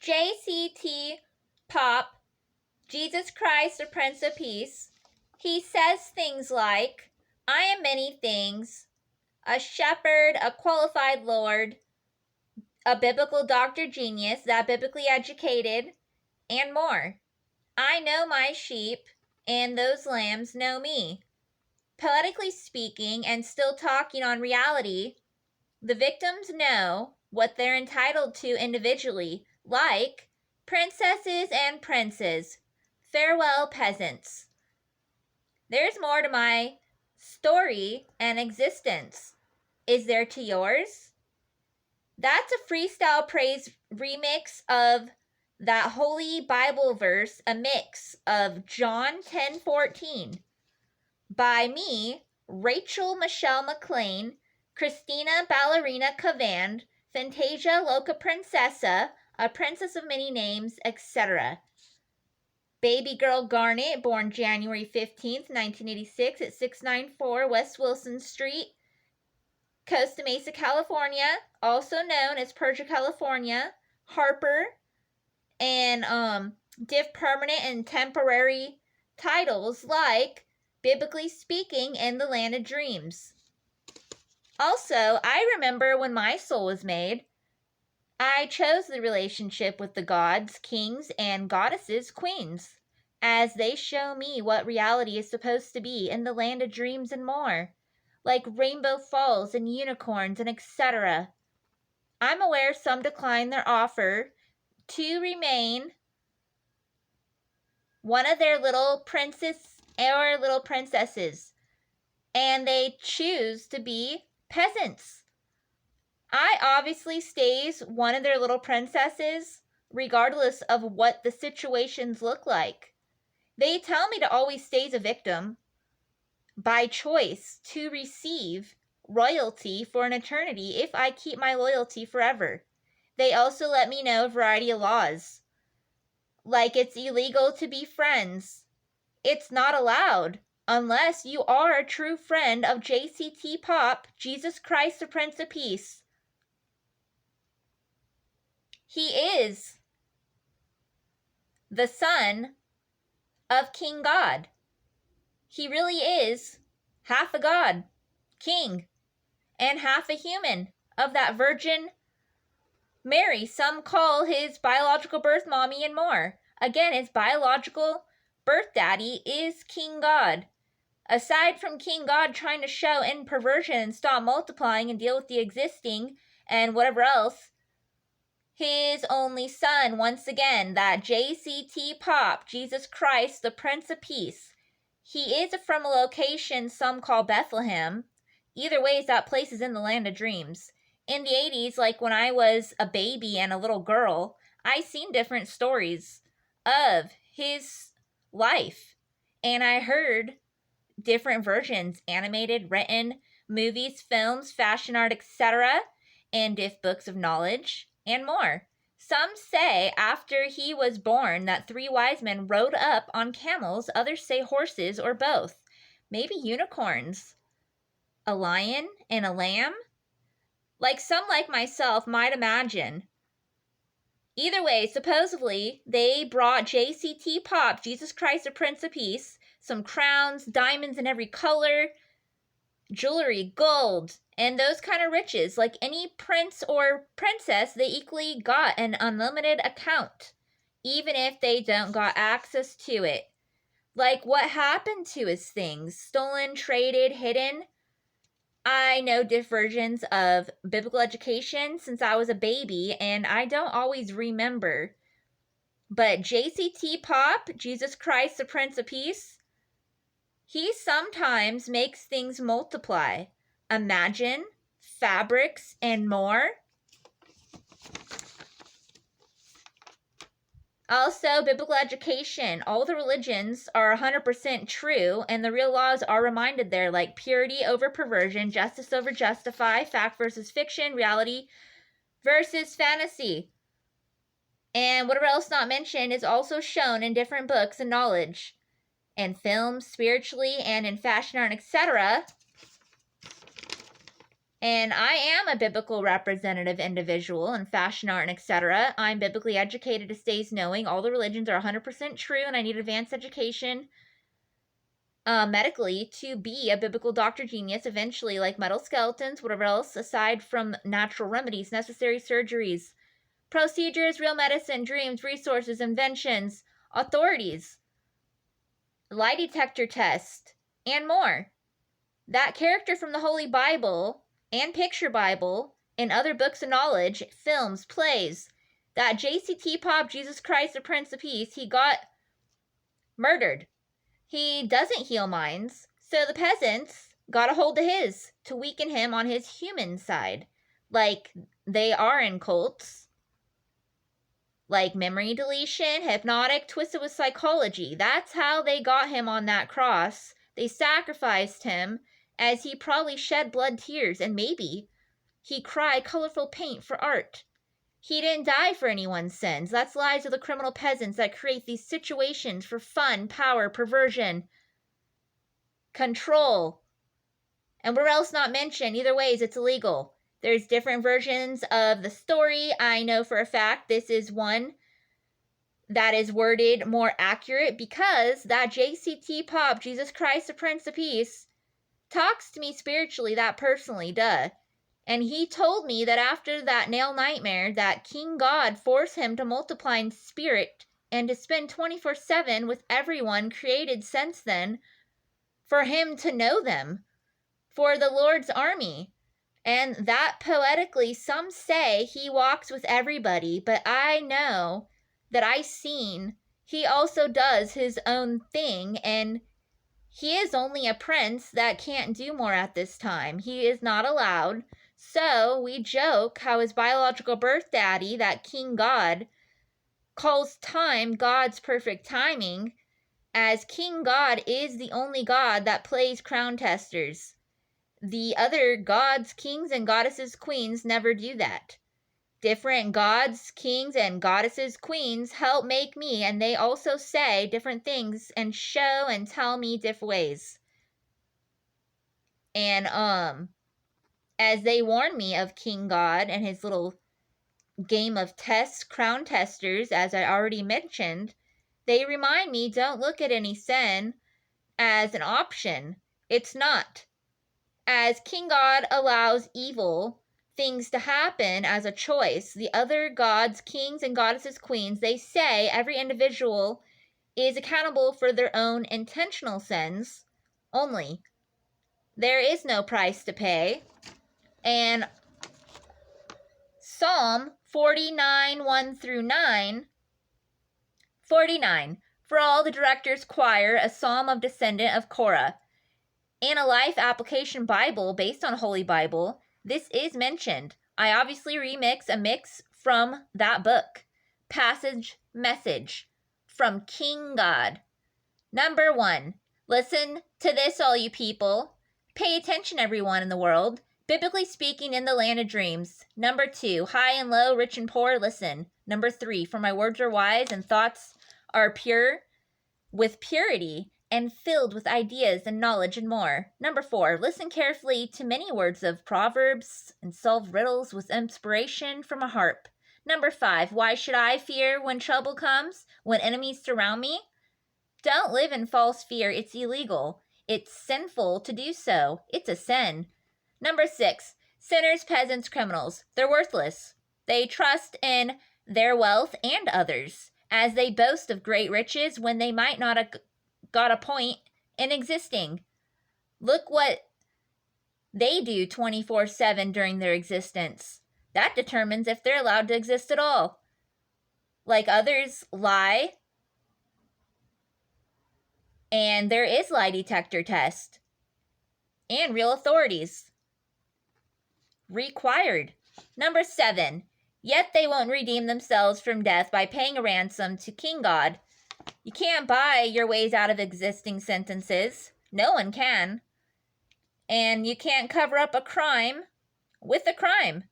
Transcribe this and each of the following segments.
JCT Pop, Jesus Christ, the Prince of Peace, he says things like, I am many things, a shepherd, a qualified lord, a biblical doctor genius, that biblically educated, and more. I know my sheep, and those lambs know me. Poetically speaking, and still talking on reality, the victims know what they're entitled to individually, like princesses and princes. Farewell, peasants. There's more to my story and existence. Is there to yours? That's a freestyle praise remix of that holy Bible verse, a mix of John 10:14 by me, Rachel Michelle McLean, Christina Ballerina Cavand, Fantasia Loca Princessa, a princess of many names, etc. Baby girl Garnet, born January 15th, 1986 at 694 West Wilson Street, Costa Mesa, California, also known as Persia, California, Harper, and div permanent and temporary titles like Biblically Speaking in the Land of Dreams. Also, I remember when my soul was made, I chose the relationship with the gods, kings, and goddesses, queens, as they show me what reality is supposed to be in the land of dreams and more, like rainbow falls and unicorns and etc. I'm aware some decline their offer to remain one of their little princes or little princesses, and they choose to be peasants. I obviously stays one of their little princesses, regardless of what the situations look like. They tell me to always stays a victim by choice to receive royalty for an eternity if I keep my loyalty forever. They also let me know a variety of laws, like it's illegal to be friends. It's not allowed unless you are a true friend of JCT Pop, Jesus Christ the Prince of Peace. He is the son of King God. He really is half a god, king, and half a human of that Virgin Mary. Some call his biological birth mommy and more. Again, his biological birth daddy is King God. Aside from King God trying to show in perversion and stop multiplying and deal with the existing and whatever else, his only son, once again, that JCT Pop, Jesus Christ, the Prince of Peace. He is from a location some call Bethlehem. Either way, that place is in the land of dreams. In the 80s, like when I was a baby and a little girl, I seen different stories of his life. And I heard different versions, animated, written, movies, films, fashion art, etc., and diff books of knowledge, and more. Some say after he was born that 3 wise men rode up on camels, others say horses or both. Maybe unicorns. A lion and a lamb? Like some like myself might imagine. Either way, supposedly, they brought JCT Pop, Jesus Christ the Prince of Peace, some crowns, diamonds in every color, jewelry, gold, and those kind of riches. Like any prince or princess, they equally got an unlimited account, even if they don't got access to it. Like what happened to his things? Stolen, traded, hidden? I know different versions of biblical education since I was a baby, and I don't always remember. But JCT Pop, Jesus Christ the Prince of Peace, he sometimes makes things multiply. Imagine, fabrics, and more. Also, biblical education. All the religions are 100% true, and the real laws are reminded there, like purity over perversion, justice over justify, fact versus fiction, reality versus fantasy. And whatever else not mentioned is also shown in different books and knowledge, and films, spiritually, and in fashion art, etc. And I am a biblical representative individual in fashion art and etc. I'm biblically educated to stays knowing all the religions are 100% true, and I need advanced education medically to be a biblical doctor genius eventually, like metal skeletons, whatever else, aside from natural remedies, necessary surgeries, procedures, real medicine, dreams, resources, inventions, authorities, lie detector test, and more. That character from the Holy Bible and Picture Bible and other books of knowledge, films, plays, that JCT Pop, Jesus Christ, the Prince of Peace, he got murdered. He doesn't heal minds, so the peasants got a hold of his to weaken him on his human side, like they are in cults, like memory deletion, hypnotic, twisted with psychology. That's how they got him on that cross. They sacrificed him as he probably shed blood tears, and maybe he cried colorful paint for art. He didn't die for anyone's sins. That's lies of the criminal peasants that create these situations for fun, power, perversion, control, and where else not mentioned. Either ways, it's illegal. There's different versions of the story. I know for a fact this is one that is worded more accurate because that JCT Pop, Jesus Christ, the Prince of Peace, talks to me spiritually, that personally, duh. And he told me that after that nail nightmare, that King God forced him to multiply in spirit and to spend 24/7 with everyone created since then for him to know them, for the Lord's army. And that poetically, some say he walks with everybody, but I know that I seen he also does his own thing, and he is only a prince that can't do more at this time. He is not allowed. So we joke how his biological birth daddy, that King God, calls time God's perfect timing, as King God is the only God that plays crown testers. The other gods, kings, and goddesses, queens never do that. Different gods, kings, and goddesses, queens help make me, and they also say different things and show and tell me different ways. And as they warn me of King God and his little game of tests, crown testers, as I already mentioned, they remind me, don't look at any sin as an option. It's not. As King God allows evil things to happen as a choice, the other gods, kings, and goddesses, queens, they say every individual is accountable for their own intentional sins only. There is no price to pay. And Psalm 49, 1 through 9, 49, for all the director's choir, a psalm of descendant of Korah. In a Life Application Bible based on Holy Bible, this is mentioned. I obviously remix a mix from that book. Passage message from King God. Number 1, listen to this, all you people. Pay attention, everyone in the world. Biblically speaking, in the land of dreams. Number 2, high and low, rich and poor, listen. Number 3, for my words are wise and thoughts are pure with purity and filled with ideas and knowledge and more. Number 4, listen carefully to many words of proverbs and solve riddles with inspiration from a harp. Number 5, why should I fear when trouble comes, when enemies surround me? Don't live in false fear. It's illegal. It's sinful to do so. It's a sin. Number 6, sinners, peasants, criminals. They're worthless. They trust in their wealth and others, as they boast of great riches when they might not have got a point in existing. Look what they do 24/7 during their existence. That determines if they're allowed to exist at all. Like others, lie. And there is lie detector test. And real authorities required. Number 7, yet they won't redeem themselves from death by paying a ransom to King God. You can't buy your ways out of existing sentences. No one can. And you can't cover up a crime with a crime.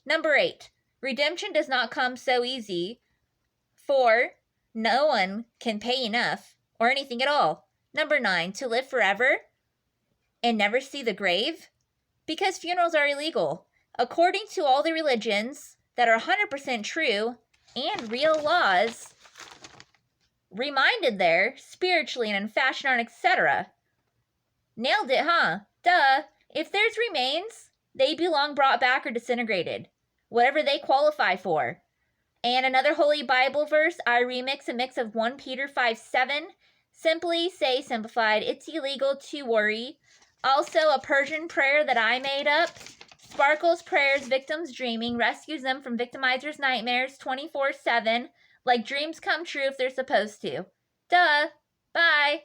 Number 8, redemption does not come so easy, for no one can pay enough or anything at all. Number 9, to live forever and never see the grave. Because funerals are illegal. According to all the religions that are 100% true and real laws, reminded there, spiritually and in fashion art, etc. Nailed it, huh? Duh. If there's remains, they belong brought back or disintegrated. Whatever they qualify for. And another Holy Bible verse, I remix a mix of 1 Peter 5:7. Simply say, simplified, it's illegal to worry. Also, a Persian prayer that I made up. Sparkles prayers, victims dreaming, rescues them from victimizers' nightmares 24/7. Like dreams come true if they're supposed to. Duh. Bye.